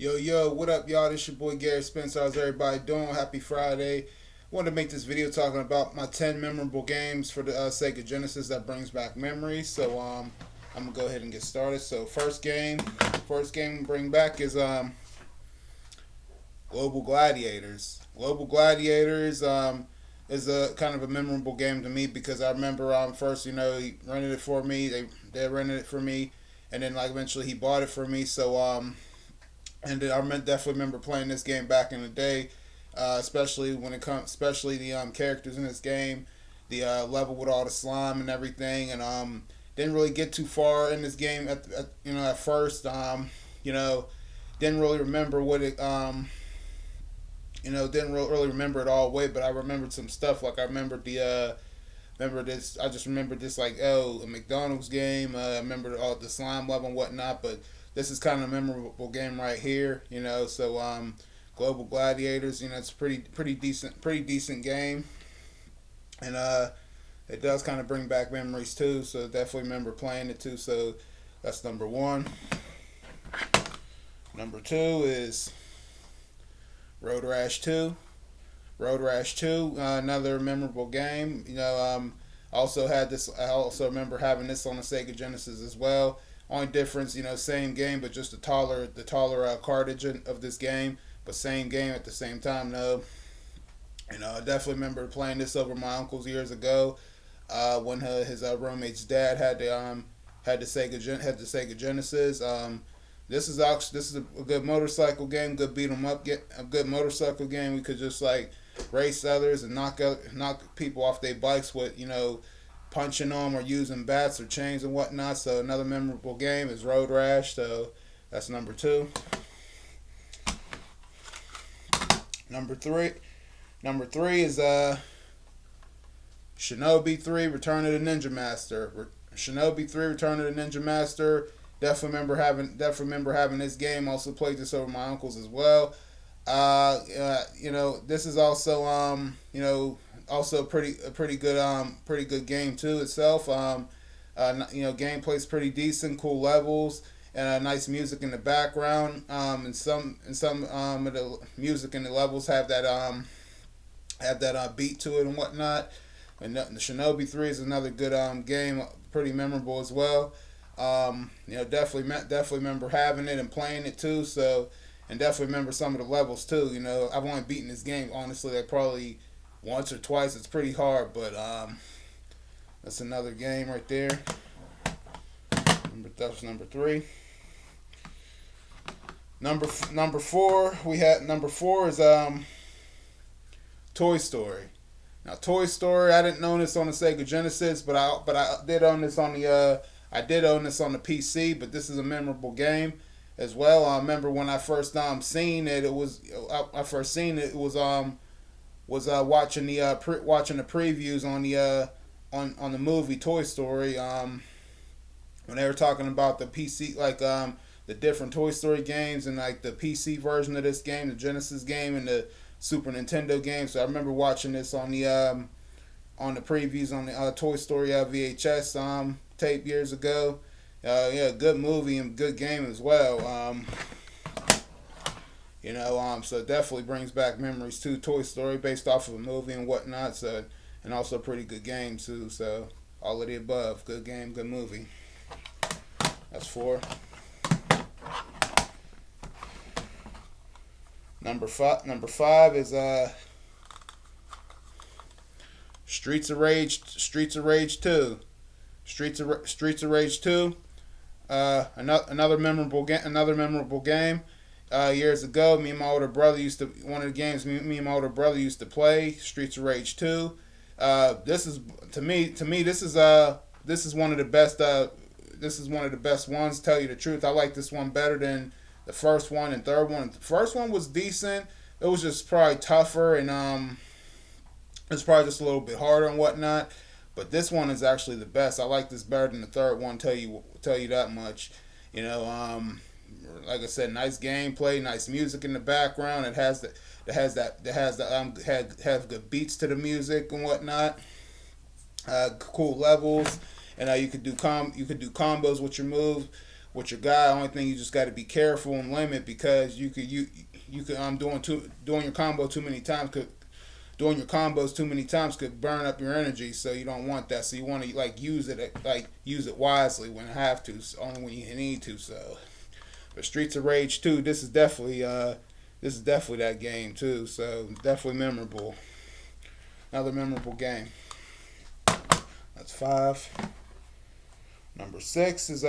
Yo, yo, what up, y'all? This your boy Gary Spencer. How's everybody doing? Happy Friday. Wanted to make this video talking about my 10 memorable games for the Sega Genesis that brings back memories. So, I'm going to go ahead and get started. So, first game to bring back is Global Gladiators. Global Gladiators is a kind of a memorable game to me because I remember first, he rented it for me. They rented it for me, and then like eventually he bought it for me. And I definitely remember playing this game back in the day, especially the characters in this game, the level with all the slime and everything, and didn't really get too far in this game at first. You know, didn't really remember what it didn't really remember it all the way, but I remembered some stuff. Like I remembered remember this. I just remembered this like a McDonald's game. I remember all the slime level and whatnot, but this is kind of a memorable game right here. Global Gladiators. It's a pretty decent game, and it does kind of bring back memories too. So definitely remember playing it too. So that's number one. Number two is Road Rash 2. Road Rash 2, another memorable game. I also remember having this on the Sega Genesis as well. Only difference, same game, but just the taller cartridge of this game, but same game at the same time. No, I definitely remember playing this over my uncle's years ago, when his roommate's dad had the Sega Genesis. This is a good motorcycle game, good beat 'em up, get a good motorcycle game. We could just like race others and knock people off their bikes with punching them or using bats or chains and whatnot. So another memorable game is Road Rash. So that's number two. Number three. Number three is Shinobi 3 Return of the Ninja Master. Shinobi 3 Return of the Ninja Master. Definitely remember having this game. Also played this over my uncle's as well. This is also a pretty good game too itself. Gameplay's pretty decent, cool levels, and nice music in the background. And some of the music in the levels have that beat to it and whatnot. And the Shinobi 3 is another good game, pretty memorable as well. Definitely remember having it and playing it too. So, and definitely remember some of the levels too. I've only beaten this game honestly like probably once or twice. It's pretty hard, but that's another game right there. That's number three. Number four is Toy Story. Now, Toy Story, I didn't own this on the Sega Genesis, but I did own this on the PC. But this is a memorable game as well. I remember when I first seen it. I first seen it. It was watching the previews on the movie Toy Story. When they were talking about the PC, like the different Toy Story games and like the PC version of this game, the Genesis game, and the Super Nintendo game. So I remember watching this on the previews on the Toy Story VHS tape years ago. Yeah, good movie and good game as well. So it definitely brings back memories too. Toy Story based off of a movie and whatnot. So, and also a pretty good game too. So all of the above, good game, good movie. That's four. Number five is Streets of Rage 2. Streets of Rage 2. Another memorable game. Years ago, me and my older brother one of the games me and my older brother used to play, Streets of Rage 2. This is to me this is one of the best ones. To tell you the truth, I like this one better than the first one and third one. The first one was decent. It was just probably tougher and it's probably just a little bit harder and whatnot. But this one is actually the best. I like this better than the third one. Tell you that much. Like I said, nice gameplay, nice music in the background. It has good beats to the music and whatnot. Cool levels, and you could do combos with your with your guy. Only thing you just got to be careful and limit because you could doing your combo too many times could doing your combos too many times could burn up your energy. So you don't want that. So you want to use it wisely when you have to, so only when you need to. So, but Streets of Rage 2, this is definitely that game too. So definitely memorable. Another memorable game. That's 5. Number 6 is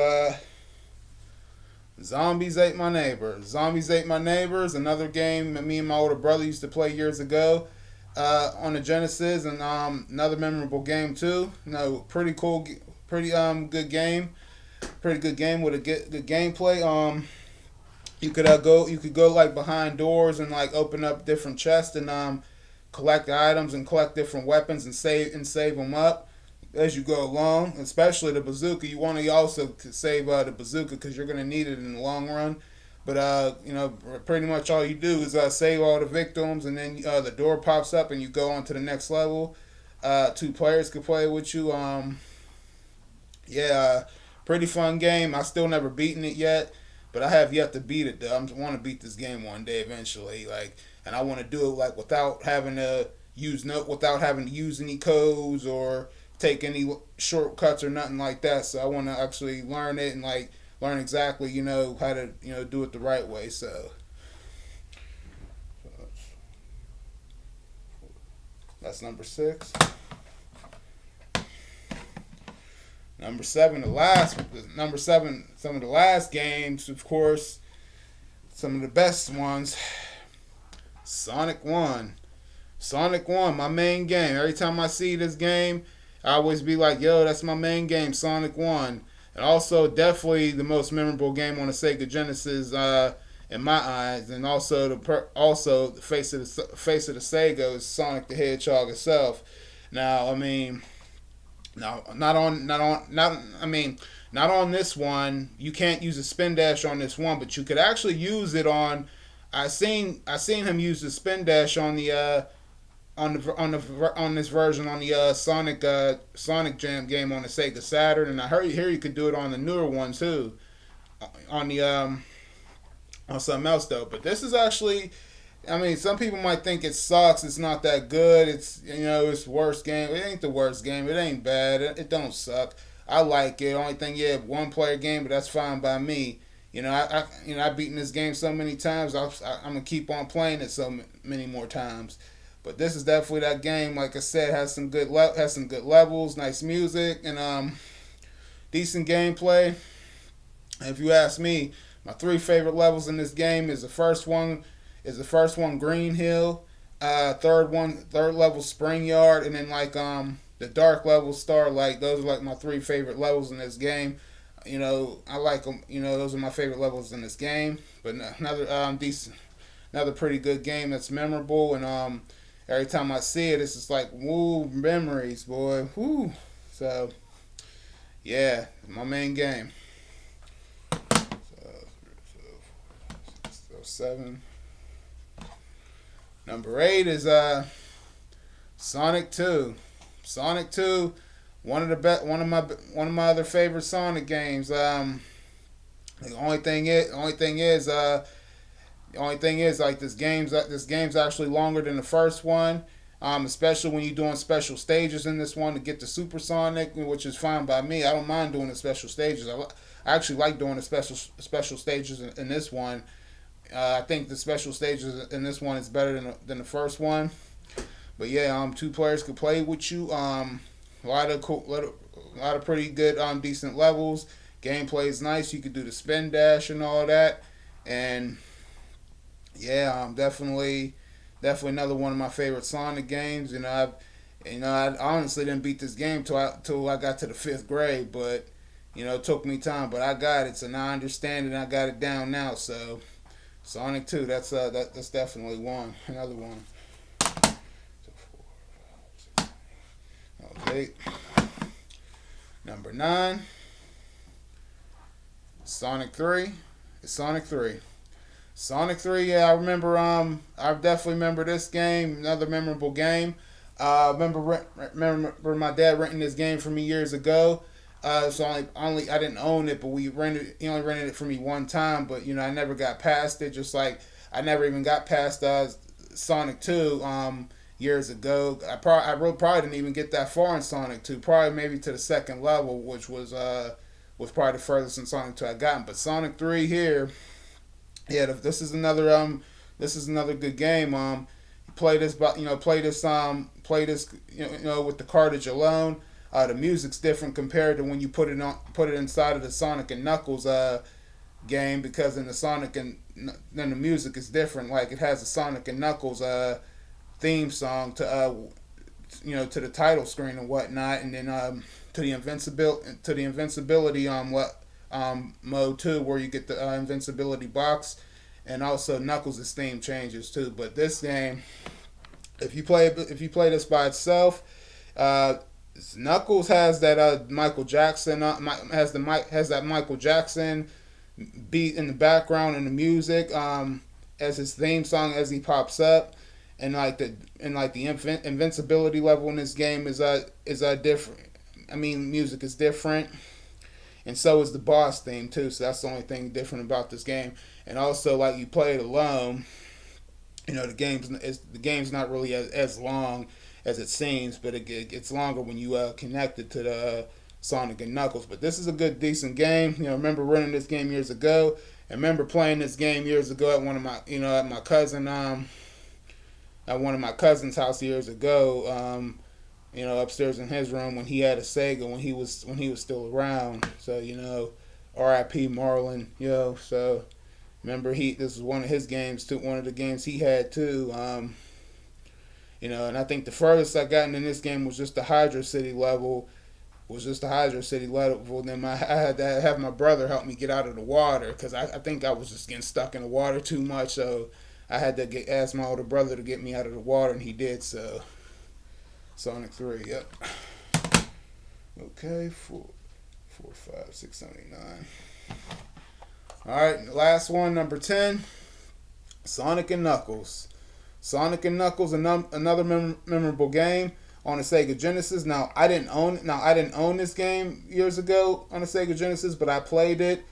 Zombies Ate My Neighbors. Zombies Ate My Neighbors, another game that me and my older brother used to play years ago on the Genesis, and another memorable game too. Pretty cool, pretty good game, pretty good game with a good gameplay. You could go like behind doors and like open up different chests and collect items and collect different weapons and save them up as you go along, especially the bazooka. You want to also save the bazooka because you're going to need it in the long run. But pretty much all you do is save all the victims, and then the door pops up and you go on to the next level. 2 players can play with you. Pretty fun game. I still never beaten it yet, but I have yet to beat it though. I want to beat this game one day eventually. And I want to do it without having to use any codes or take any shortcuts or nothing like that. So I want to actually learn it and learn exactly how to do it the right way. So that's number 6. Number 7, some of the last games, of course, some of the best ones. Sonic 1. Sonic 1, my main game. Every time I see this game, I always be like, yo, that's my main game, Sonic 1. And also, definitely the most memorable game on the Sega Genesis in my eyes. And also, the face of the Sega is Sonic the Hedgehog itself. Now, I mean, not on this one. You can't use a spin dash on this one, but you could actually use it on. I seen him use the spin dash on the on this version on the Sonic Jam game on the Sega Saturn, and I heard you could do it on the newer one too, on the on something else though. But this is actually, I mean, some people might think it sucks. It's not that good. It's it's the worst game. It ain't the worst game. It ain't bad. It don't suck. I like it. Only thing, one player game, but that's fine by me. I've beaten this game so many times. I'm gonna keep on playing it so many more times. But this is definitely that game. Like I said, has some good levels, nice music, and decent gameplay. And if you ask me, my 3 favorite levels in this game is the first one Green Hill, third level Spring Yard, and then the dark level Starlight. Those are like my 3 favorite levels in this game. I like them. Those are my favorite levels in this game. But another pretty good game that's memorable, and every time I see it, it's just like woo, memories, boy, woo. So yeah, my main game. So 7. Number 8 is Sonic 2. Sonic 2, one of my other favorite Sonic games. The only thing is like this game's actually longer than the first one. Especially when you're doing special stages in this one to get the Super Sonic, which is fine by me. I don't mind doing the special stages. I actually like doing the special stages in this one. I think the special stages in this one is better than the first one. But yeah, 2 players could play with you. A lot of pretty good, decent levels. Gameplay is nice. You could do the spin dash and all that. And yeah, definitely another one of my favorite Sonic games. I honestly didn't beat this game till I got to the 5th grade, but it took me time. But I got it, so now I understand it. And I got it down now. So Sonic 2, that's definitely another one. Okay. Number 9, Sonic 3. It's Sonic 3. Sonic 3, yeah, I definitely remember this game, another memorable game. Remember my dad renting this game for me years ago. So only I didn't own it, but we rented. He only rented it for me one time, but I never got past it. Just like I never even got past Sonic 2 years ago. I really probably didn't even get that far in Sonic 2. Probably maybe to the second level, which was probably the furthest in Sonic 2 I gotten. But Sonic 3 here, yeah, this is another good game. Play this, but play this, with the cartridge alone. The music's different compared to when you put it inside of the Sonic and Knuckles game, because in the Sonic and then the music is different. Like it has a Sonic and Knuckles theme song to the title screen and whatnot, and then to the invincibility mode too, where you get the invincibility box, and also Knuckles' theme changes too. But this game, if you play this by itself, Knuckles has that Michael Jackson has that Michael Jackson beat in the background and the music as his theme song as he pops up, and the invincibility level in this game is different. I mean, music is different, and so is the boss theme too. So that's the only thing different about this game. And also, like, you play it alone, the game's not really as long as it seems, but it gets longer when you connect it to the Sonic and Knuckles. But this is a good, decent game. I remember running this game years ago. I remember playing this game years ago at one of my, at my cousin, at one of my cousin's house years ago. Upstairs in his room when he had a Sega when he was still around. So R.I.P. Marlon. So remember this was one of his games too. One of the games he had too. And I think the furthest I gotten in this game was just the Hydra City level. Then I had to have my brother help me get out of the water, because I think I was just getting stuck in the water too much. So I had to ask my older brother to get me out of the water, and he did so. Sonic 3, yep. Okay, 4, 5, 6, 7, 8, 9. Alright, last one, number 10. Sonic and Knuckles. Sonic and Knuckles, another memorable game on the Sega Genesis. Now I didn't own this game years ago on the Sega Genesis, but I played it.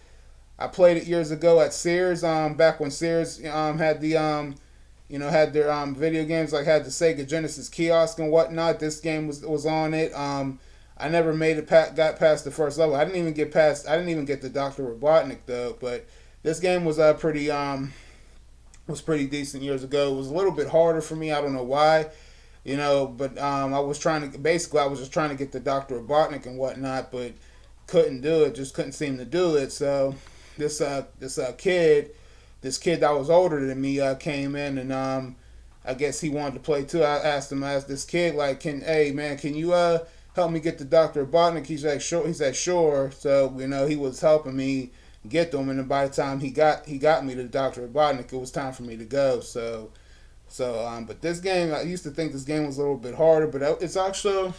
I played it years ago at Sears. Back when Sears had the had their video games, like had the Sega Genesis kiosk and whatnot. This game was on it. I never got past the first level. I didn't even get the Dr. Robotnik though. But this game was pretty decent years ago. It was a little bit harder for me. I don't know why, but I was just trying to get the Dr. Robotnik and whatnot, but couldn't do it. Just couldn't seem to do it. So this kid that was older than me came in, and I guess he wanted to play too. I asked this kid, like, hey man, can you help me get the Dr. Robotnik? He's like, sure. He said sure. So he was helping me get them, and then by the time he got me to the Dr. Robotnik, it was time for me to go. But this game, I used to think this game was a little bit harder, but it's also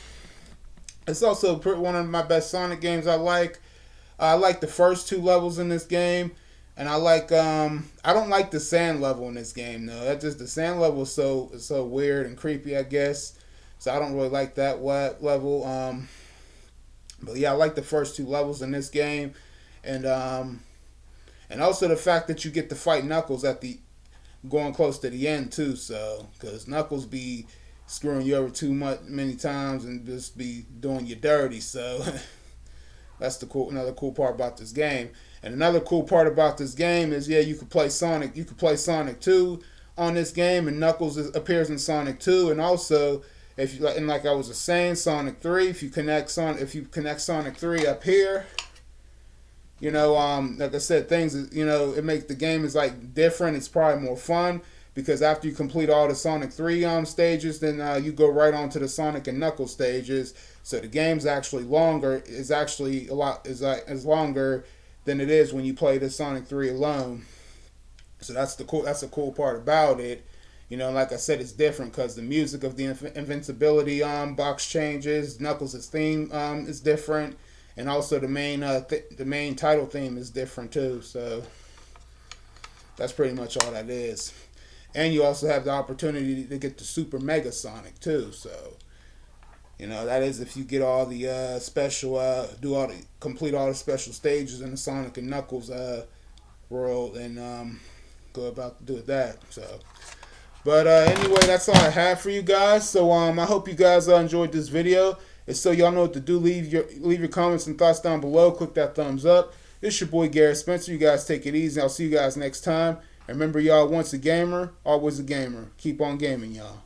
one of my best Sonic games. I like the first two levels in this game, and I don't like the sand level in this game though. The sand level is so weird and creepy, I guess. So I don't really like that level. But yeah, I like the first two levels in this game. And also the fact that you get to fight Knuckles going close to the end too. So because Knuckles be screwing you over many times and just be doing you dirty. So that's another cool part about this game. And another cool part about this game is you could play Sonic. You could play Sonic 2 on this game, and Knuckles appears in Sonic 2. And also, if you like I was saying, Sonic 3. If you connect Sonic 3 up here. Like I said, things, it makes the game is like different. It's probably more fun because after you complete all the Sonic 3 stages, then you go right on to the Sonic and Knuckles stages. So the game's actually longer. Is actually is longer than it is when you play the Sonic 3 alone. So that's the cool part about it. Like I said, it's different because the music of the invincibility box changes. Knuckles' theme is different. And also the main title theme is different too. So that's pretty much all that is. And you also have the opportunity to get the Super Mega Sonic too. So You know, that is if you get all the special, complete all the special stages in the Sonic and Knuckles world, and go about to do that. So, but anyway, that's all I have for you guys. So I hope you guys enjoyed this video. And so y'all know what to do. Leave your comments and thoughts down below. Click that thumbs up. It's your boy Garrett Spencer. You guys take it easy. I'll see you guys next time. And remember, y'all, once a gamer, always a gamer. Keep on gaming, y'all.